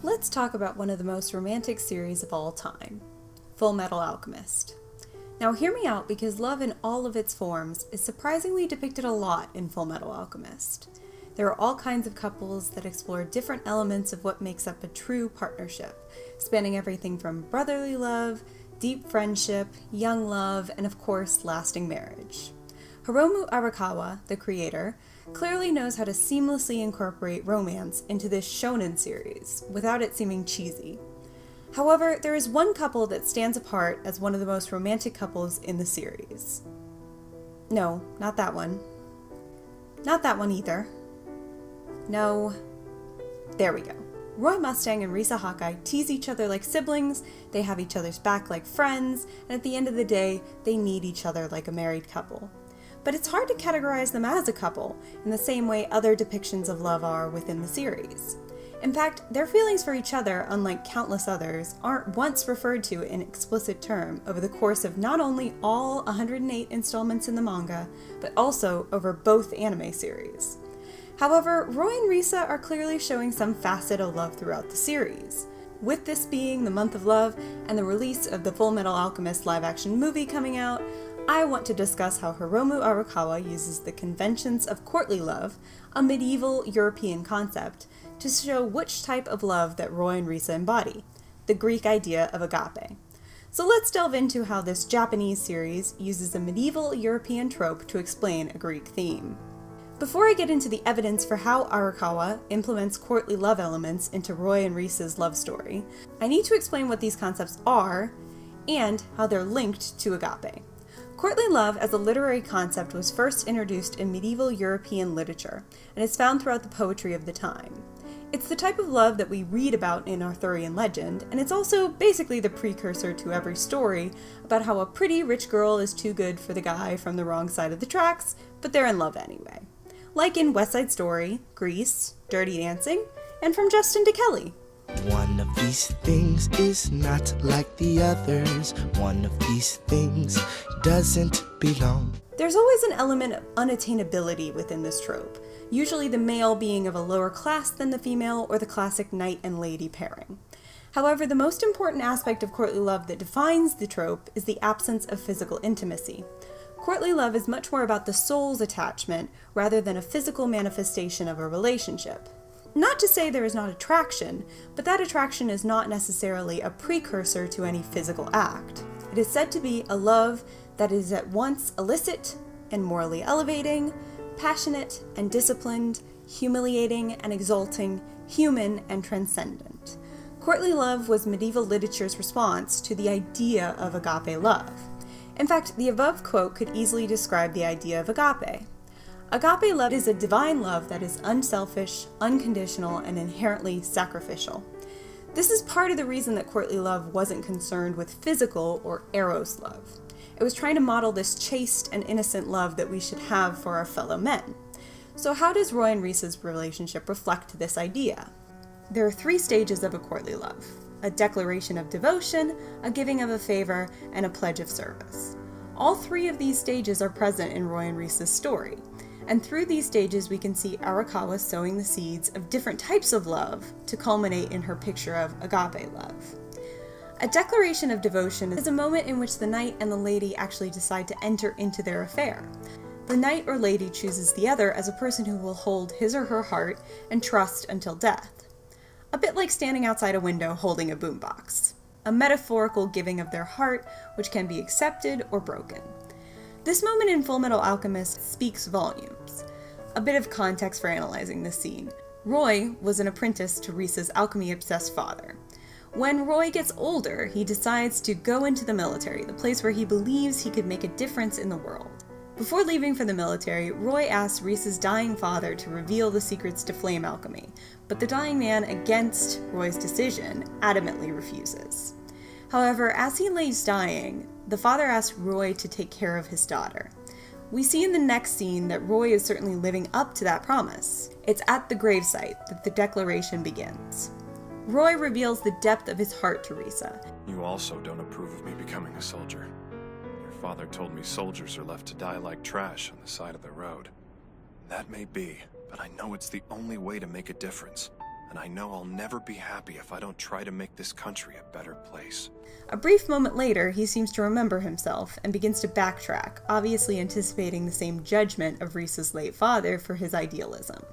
Let's talk about one of the most romantic series of all time, Full Metal Alchemist. Now hear me out, because love in all of its forms is surprisingly depicted a lot in Full Metal Alchemist. There are all kinds of couples that explore different elements of what makes up a true partnership, spanning everything from brotherly love, deep friendship, young love, and of course, lasting marriage. Hiromu Arakawa, the creator, clearly knows how to seamlessly incorporate romance into this shonen series without it seeming cheesy. However, there is one couple that stands apart as one of the most romantic couples in the series. No, not that one. Not that one either. No. There we go. Roy Mustang and Risa Hawkeye tease each other like siblings, they have each other's back like friends, and at the end of the day, they need each other like a married couple. But it's hard to categorize them as a couple in the same way other depictions of love are within the series. In fact, their feelings for each other, unlike countless others, aren't once referred to in explicit term over the course of not only all 108 installments in the manga, but also over both anime series. However, Roy and Risa are clearly showing some facet of love throughout the series. With this being the month of love and the release of the Full Metal Alchemist live-action movie coming out, I want to discuss how Hiromu Arakawa uses the conventions of courtly love, a medieval European concept, to show which type of love that Roy and Risa embody, the Greek idea of agape. So let's delve into how this Japanese series uses a medieval European trope to explain a Greek theme. Before I get into the evidence for how Arakawa implements courtly love elements into Roy and Risa's love story, I need to explain what these concepts are and how they're linked to agape. Courtly love as a literary concept was first introduced in medieval European literature and is found throughout the poetry of the time. It's the type of love that we read about in Arthurian legend, and it's also basically the precursor to every story about how a pretty rich girl is too good for the guy from the wrong side of the tracks, but they're in love anyway. Like in West Side Story, Grease, Dirty Dancing, and from Justin to Kelly. One of these things is not like the others. One of these things doesn't belong. There's always an element of unattainability within this trope, usually the male being of a lower class than the female, or the classic knight and lady pairing. However, the most important aspect of courtly love that defines the trope is the absence of physical intimacy. Courtly love is much more about the soul's attachment rather than a physical manifestation of a relationship. Not to say there is not attraction, but that attraction is not necessarily a precursor to any physical act. It is said to be a love that is at once illicit and morally elevating, passionate and disciplined, humiliating and exalting, human and transcendent. Courtly love was medieval literature's response to the idea of agape love. In fact, the above quote could easily describe the idea of agape. Agape love is a divine love that is unselfish, unconditional, and inherently sacrificial. This is part of the reason that courtly love wasn't concerned with physical or eros love. It was trying to model this chaste and innocent love that we should have for our fellow men. So how does Roy and Risa's relationship reflect this idea? There are 3 stages of a courtly love: a declaration of devotion, a giving of a favor, and a pledge of service. All 3 of these stages are present in Roy and Risa's story. And through these stages, we can see Arakawa sowing the seeds of different types of love to culminate in her picture of agape love. A declaration of devotion is a moment in which the knight and the lady actually decide to enter into their affair. The knight or lady chooses the other as a person who will hold his or her heart and trust until death. A bit like standing outside a window holding a boombox. A metaphorical giving of their heart, which can be accepted or broken. This moment in Full Metal Alchemist speaks volumes. A bit of context for analyzing this scene. Roy was an apprentice to Risa's alchemy-obsessed father. When Roy gets older, he decides to go into the military, the place where he believes he could make a difference in the world. Before leaving for the military, Roy asks Risa's dying father to reveal the secrets to flame alchemy, but the dying man, against Roy's decision, adamantly refuses. However, as he lays dying, the father asks Roy to take care of his daughter. We see in the next scene that Roy is certainly living up to that promise. It's at the gravesite that the declaration begins. Roy reveals the depth of his heart to Risa. You also don't approve of me becoming a soldier. Your father told me soldiers are left to die like trash on the side of the road. That may be, but I know it's the only way to make a difference. and I know I'll never be happy if I don't try to make this country a better place. A brief moment later, he seems to remember himself and begins to backtrack, obviously anticipating the same judgment of Risa's late father for his idealism.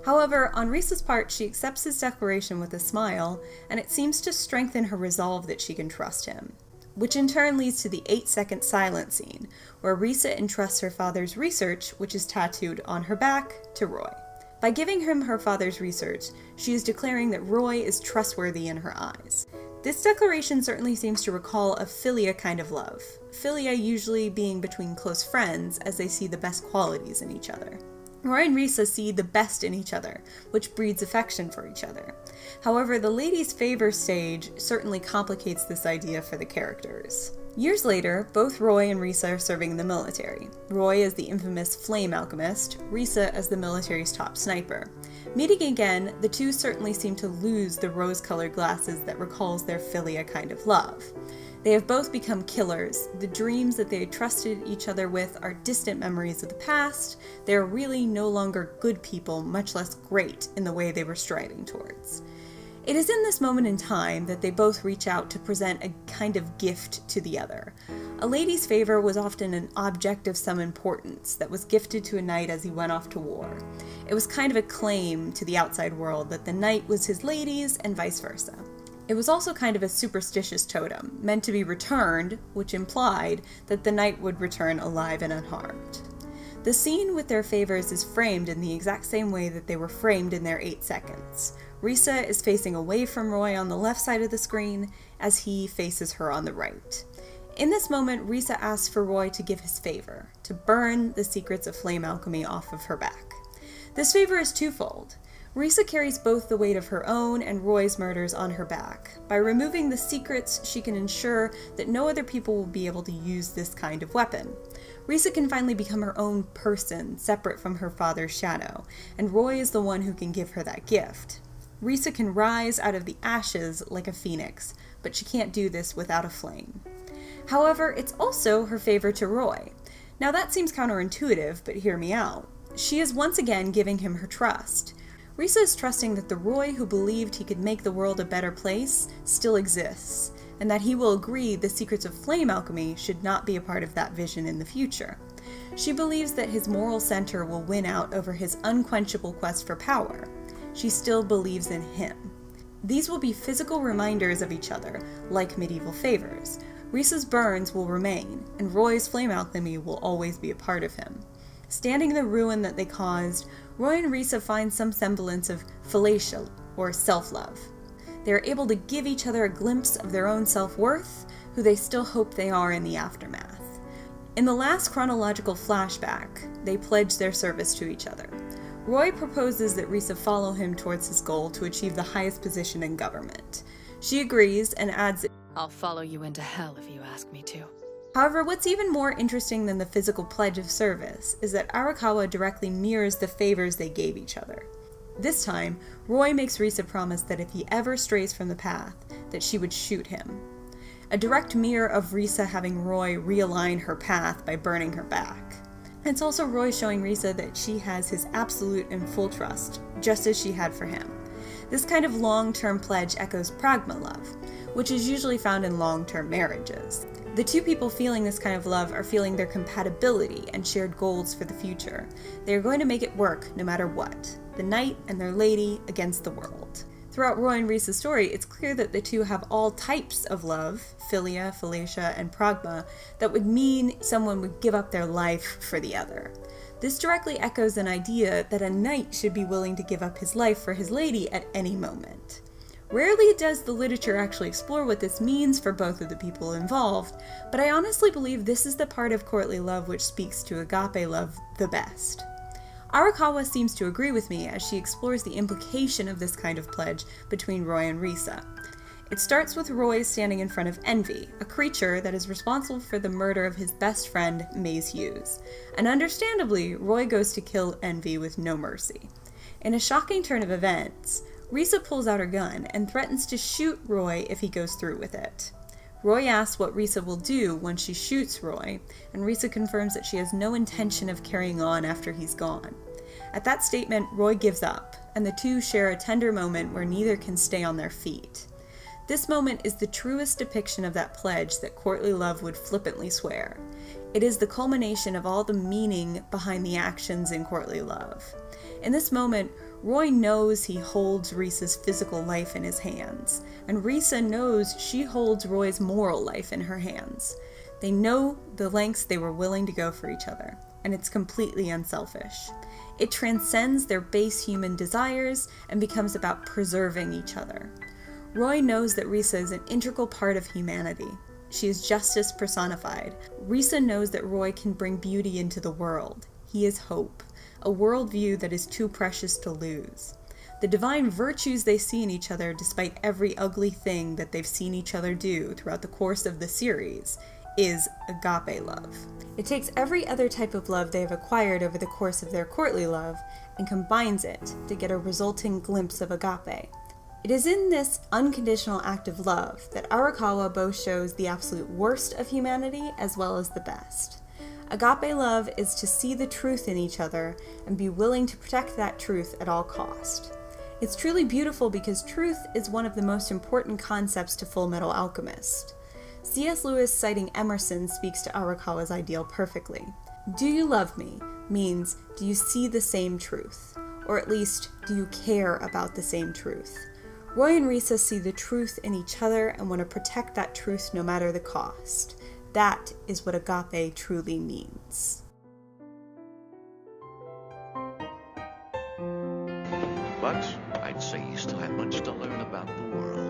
However, on Risa's part, she accepts his declaration with a smile, and it seems to strengthen her resolve that she can trust him, which in turn leads to the 8-second silence scene, where Risa entrusts her father's research, which is tattooed on her back, to Roy. By giving him her father's research, she is declaring that Roy is trustworthy in her eyes. This declaration certainly seems to recall a philia kind of love, philia usually being between close friends as they see the best qualities in each other. Roy and Risa see the best in each other, which breeds affection for each other. However, the ladies' favor stage certainly complicates this idea for the characters. Years later, both Roy and Risa are serving in the military. Roy as the infamous flame alchemist, Risa as the military's top sniper. Meeting again, the two certainly seem to lose the rose-colored glasses that recalls their philia kind of love. They have both become killers. The dreams that they trusted each other with are distant memories of the past. They are really no longer good people, much less great in the way they were striving towards. It is in this moment in time that they both reach out to present a kind of gift to the other. A lady's favor was often an object of some importance that was gifted to a knight as he went off to war. It was kind of a claim to the outside world that the knight was his lady's and vice versa. It was also kind of a superstitious totem, meant to be returned, which implied that the knight would return alive and unharmed. The scene with their favors is framed in the exact same way that they were framed in their 8 seconds. Risa is facing away from Roy on the left side of the screen, as he faces her on the right. In this moment, Risa asks for Roy to give his favor, to burn the secrets of flame alchemy off of her back. This favor is twofold. Risa carries both the weight of her own and Roy's murders on her back. By removing the secrets, she can ensure that no other people will be able to use this kind of weapon. Risa can finally become her own person, separate from her father's shadow, and Roy is the one who can give her that gift. Risa can rise out of the ashes like a phoenix, but she can't do this without a flame. However, it's also her favor to Roy. Now that seems counterintuitive, but hear me out. She is once again giving him her trust. Risa is trusting that the Roy who believed he could make the world a better place still exists, and that he will agree the secrets of flame alchemy should not be a part of that vision in the future. She believes that his moral center will win out over his unquenchable quest for power. She still believes in him. These will be physical reminders of each other, like medieval favors. Risa's burns will remain, and Roy's flame alchemy will always be a part of him. Standing in the ruin that they caused, Roy and Risa find some semblance of philatia, or self-love. They are able to give each other a glimpse of their own self-worth, who they still hope they are in the aftermath. In the last chronological flashback, they pledge their service to each other. Roy proposes that Risa follow him towards his goal to achieve the highest position in government. She agrees and adds that I'll follow you into hell if you ask me to. However, what's even more interesting than the physical pledge of service is that Arakawa directly mirrors the favors they gave each other. This time, Roy makes Risa promise that if he ever strays from the path, that she would shoot him. A direct mirror of Risa having Roy realign her path by burning her back. It's also Roy showing Risa that she has his absolute and full trust, just as she had for him. This kind of long-term pledge echoes pragma love, which is usually found in long-term marriages. The two people feeling this kind of love are feeling their compatibility and shared goals for the future. They are going to make it work no matter what. The knight and their lady against the world. Throughout Roy and Risa's story, it's clear that the two have all types of love, philia, philatia, and pragma, that would mean someone would give up their life for the other. This directly echoes an idea that a knight should be willing to give up his life for his lady at any moment. Rarely does the literature actually explore what this means for both of the people involved, but I honestly believe this is the part of courtly love which speaks to agape love the best. Arakawa seems to agree with me as she explores the implication of this kind of pledge between Roy and Risa. It starts with Roy standing in front of Envy, a creature that is responsible for the murder of his best friend, Maze Hughes. And understandably, Roy goes to kill Envy with no mercy. In a shocking turn of events, Risa pulls out her gun and threatens to shoot Roy if he goes through with it. Roy asks what Risa will do when she shoots Roy, and Risa confirms that she has no intention of carrying on after he's gone. At that statement, Roy gives up, and the two share a tender moment where neither can stay on their feet. This moment is the truest depiction of that pledge that courtly love would flippantly swear. It is the culmination of all the meaning behind the actions in courtly love. In this moment, Roy knows he holds Risa's physical life in his hands, and Risa knows she holds Roy's moral life in her hands. They know the lengths they were willing to go for each other, and it's completely unselfish. It transcends their base human desires and becomes about preserving each other. Roy knows that Risa is an integral part of humanity. She is justice personified. Risa knows that Roy can bring beauty into the world. He is hope, a worldview that is too precious to lose. The divine virtues they see in each other, despite every ugly thing that they've seen each other do throughout the course of the series, is agape love. It takes every other type of love they have acquired over the course of their courtly love and combines it to get a resulting glimpse of agape. It is in this unconditional act of love that Arakawa both shows the absolute worst of humanity as well as the best. Agape love is to see the truth in each other and be willing to protect that truth at all cost. It's truly beautiful because truth is one of the most important concepts to Full Metal Alchemist. C.S. Lewis, citing Emerson, speaks to Arakawa's ideal perfectly. Do you love me means, do you see the same truth? Or at least, do you care about the same truth? Roy and Risa see the truth in each other and want to protect that truth no matter the cost. That is what agape truly means. But I'd say you still have much to learn about the world.